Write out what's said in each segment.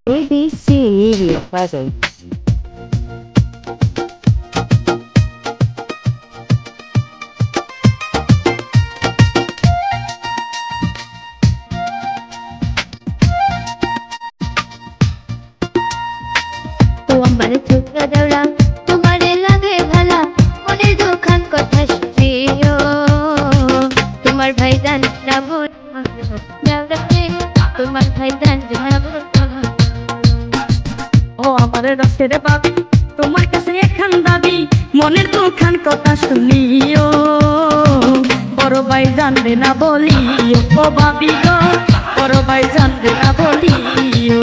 ABC present. আমার ছোকরা দেওরা তোমারে লাগে ভালা মনের দুখান কথা শুনিও তোমার ভাইজান রাবণ দেওরা তোমার ভাইজান রাবণ ও আমার রসের বাবি তোমার কাছে এখান দাবি মনের দুখান কথা শুনিও বড় ভাই জানবে না বলিও ও বাবি গো বড় ভাই জানবে না বলিও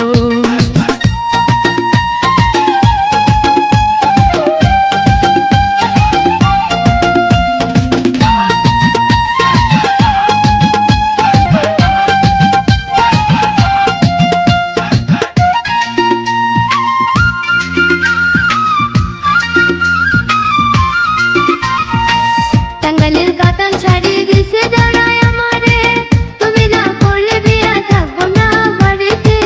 টাঙ্গাইলের কাতান শাড়ি দিছে দাঁড়ায় আমারে তুমি না করলে বিয়া থাকবো না বাড়িতে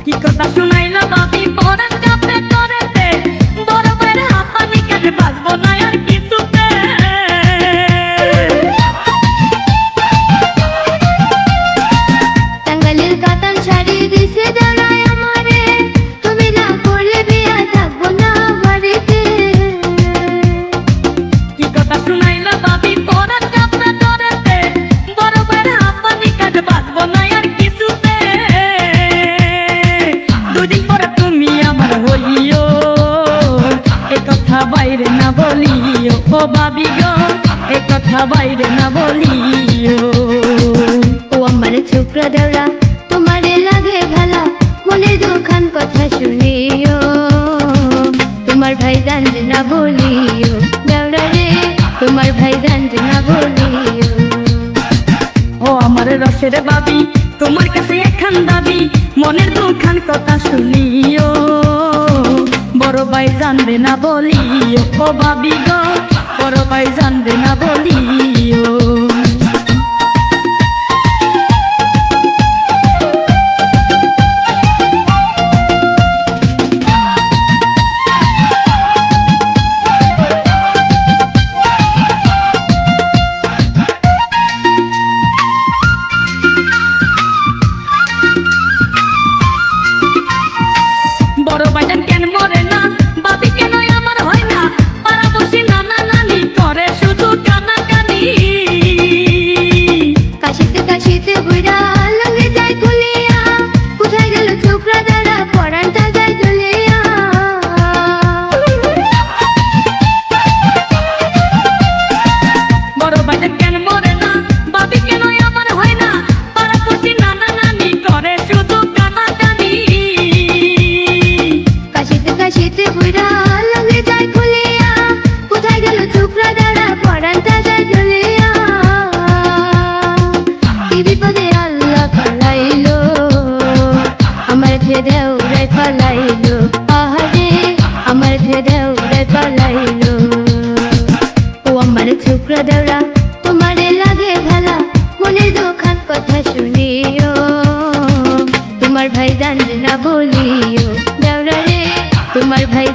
কি কথা শুনাইলা বাবি পরান কাপে করেতে বড় ভাইয়ের হাত আমি কেটে বাঁচবো না আর কিছুতে টাঙ্গাইলের কাতান শাড়ি দিছে দাঁড়ায় আমারে তুমি না করলে বিয়া থাকবো না বাড়িতে কি কথা শুনাইলা বাবি পরান কাপে করেতে বড় ভাইয়ের হাত আমি কেটে বাঁচবো না আর কিছুতে দুদিন পরে তুমি আমার হইও এ কথা বাইরে না বলিও ও বাবি গো এ কথা বাইরে না বলিও ও আমার ছোকরা দেওরা তোমারে লাগে ভালা মনের দুখান কথা শুনিও তোমার ভাই জানবে না বলিও দেওরা রে তোমার ভাই জানবে না বলিও ও আমার রসের বাবি তোমার কাছে এখান দাবি মনের দুখান কথা শুনিও বড় ভাই জানবে না বলিও ও বাবি গো বড় ভাই জানবে না বলিও বড় ভাইজান কেন মরে না বাবি কেন আমার হয় না পাড়া বসে নানা নানি করে শুধু কানাকানি কাশিতে কাশিতে বুড়া লঙ্গে যায় গুলিয়া কোথায় গেল ছোকরা দেওরা পরানটা যায় জ্বলিয়া বড় ভাইজান কেন মরে না বাবি কেন আমার হয় না পাড়া বসে নানা নানি করে শুধু কানাকানি কাশিতে কাশিতে বুড়া লঙ্গে যায় গুলিয়া কোথায় গেল ছোকরা দেওরা পরানটা যায় জ্বলিয়া কি বিপদে আল্লাহ ফলাইলো আমার দেউরাই ফলাইলো আহারে আমার দেউরাই ফলাইলো ও আমার ছোকরা দেওরা তোমারে লাগে ভালা মনের দুখান কথা শুনিও তোমার ভাই জানবে না বলিও দেওরা রে তোমার ভাই